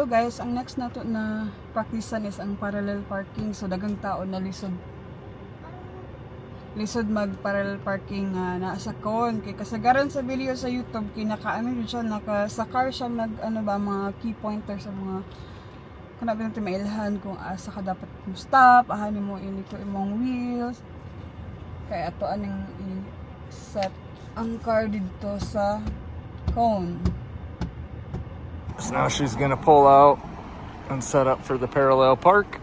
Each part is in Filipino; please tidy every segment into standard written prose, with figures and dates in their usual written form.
So guys, ang next nato na practicean is ang parallel parking. So dagang tao na lisod mag parallel parking naa sa kon kay kasagaran sa video sa YouTube kinakaano yun siya sa car siya mag ano ba mga key pointer sa mga kana ba natin mailhan kung asa ka dapat mo stop, ahanin mo iliko imong wheels. Kay ato aning i-set ang car dito sa cone. So now she's gonna pull out and set up for the parallel park.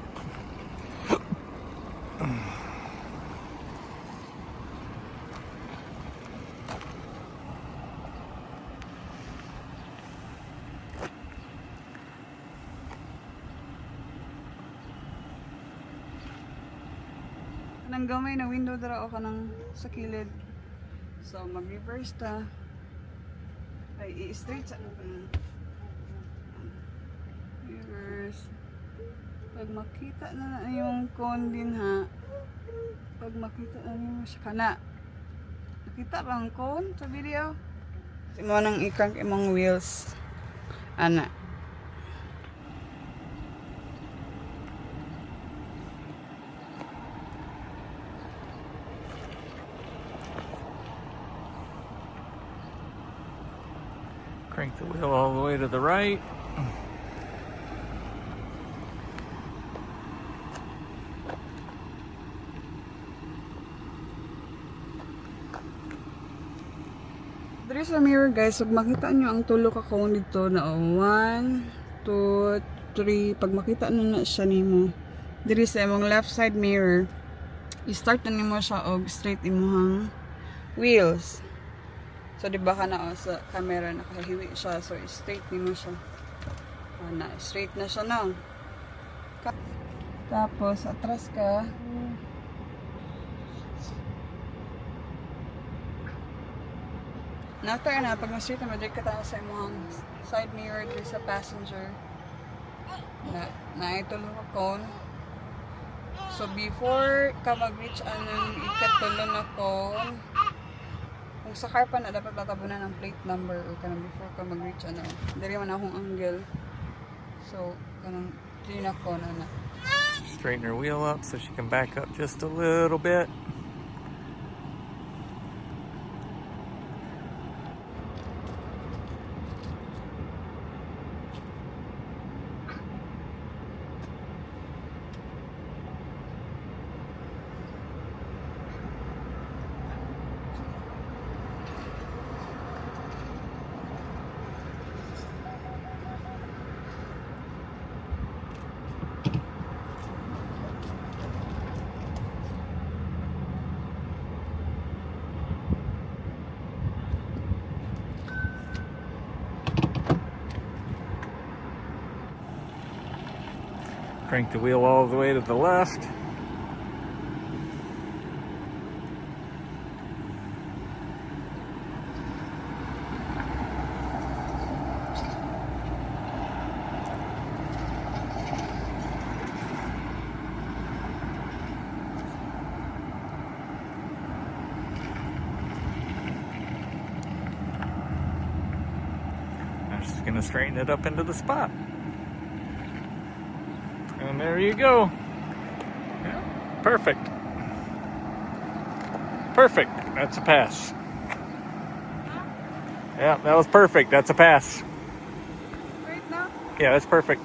Nang gamay na window dara o kanang sa kilid. So mag-reverse ta. Ay i-straight sa reverse. Pag makita na yung cone din ha. Pag makita na niyo siya kana. Nakita ba ang cone sa video? Imo nang i-crank imong wheels. Ana. Crank the wheel all the way to the right. Diri sa mirror guys, pag makita nyo ang tulo ka cone dito na 1, 2, 3, pag makita nyo na siya nimo diri sa imong left side mirror, i-start na nimo siya og straight imuhang wheels. So di ba kana sa camera nakahiwi siya, so straight nimo siya. Na straight na siya na. Tapos atras ka. After na, pag ma-straight na ma-drag ka tayo sa imong side mirror dito sa passenger. Na itulo ka cone. So before ka mag-reach anong ikatulo na cone, kung sa car pa na dapat tatabunan ng plate number or kanang before ka mag-reach ano. Diri man akong angle. So kanang dili na cone na. Straighten her wheel up so she can back up just a little bit. Crank the wheel all the way to the left. I'm just gonna straighten it up into the spot. And there you go. Yeah, perfect. Perfect. That's a pass. Yeah, that was perfect. That's a pass. Right now? Yeah, that's perfect.